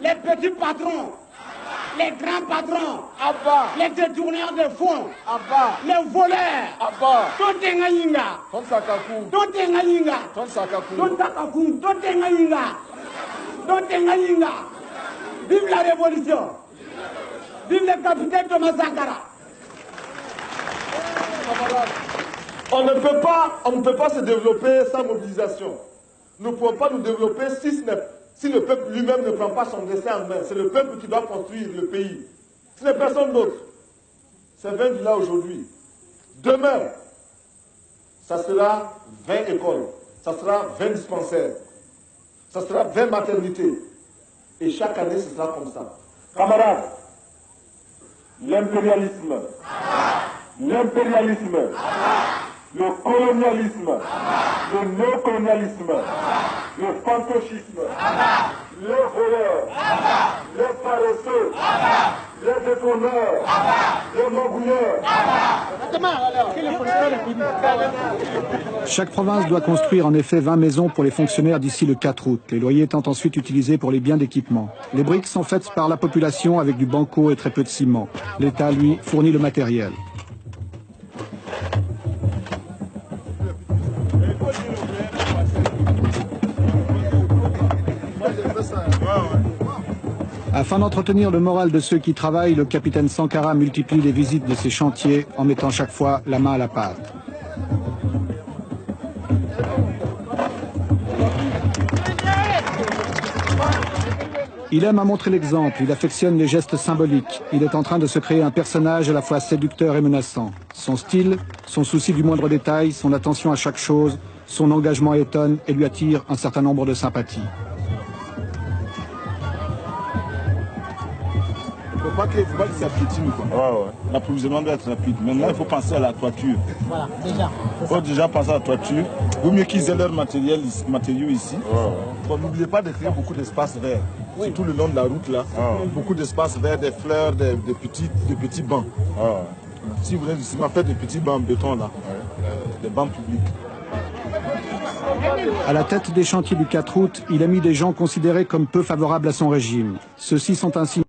Les petits patrons, les grands patrons, Abba, les détourneurs de fonds, Abba, les voleurs, Abba, Totenga Yinga, Ton Sakaku, Totenga Yinga, Ton Sakaku, Tontakaku, Totenga Yinga, Totenga Yinga. Vive la révolution! Vive le capitaine Thomas Sankara! On ne peut pas se développer sans mobilisation. Nous ne pouvons pas nous développer si le peuple lui-même ne prend pas son destin en main. C'est le peuple qui doit construire le pays. Ce n'est personne d'autre. C'est 20 villas aujourd'hui. Demain, ça sera 20 écoles, ça sera 20 dispensaires, ça sera 20 maternités. Et chaque année, ce sera comme ça. Camarades, l'impérialisme, le colonialisme, le néocolonialisme, le fantocisme, les voleurs, les paresseux, les détourneurs, les magouilleurs. Chaque province doit construire en effet 20 maisons pour les fonctionnaires d'ici le 4 août, les loyers étant ensuite utilisés pour les biens d'équipement. Les briques sont faites par la population avec du banco et très peu de ciment. L'État, lui, fournit le matériel. Afin d'entretenir le moral de ceux qui travaillent, le capitaine Sankara multiplie les visites de ses chantiers en mettant chaque fois la main à la pâte. Il aime à montrer l'exemple, il affectionne les gestes symboliques. Il est en train de se créer un personnage à la fois séducteur et menaçant. Son style, son souci du moindre détail, son attention à chaque chose, son engagement étonne et lui attire un certain nombre de sympathies. Il ne faut pas que ça piétine. L'approvisionnement doit être rapide. Maintenant, il faut penser à la toiture. Voilà, déjà. Il faut déjà penser à la toiture. Il vaut mieux qu'ils aient leurs matériaux ici. Bon, n'oubliez pas de créer beaucoup d'espaces verts. Surtout le long de la route, là. Beaucoup d'espaces verts, des fleurs, des petits bancs. Si vous voulez du ciment, faites des petits bancs en béton, là. Des bancs publics. À la tête des chantiers du 4 août, il a mis des gens considérés comme peu favorables à son régime. Ceux-ci sont ainsi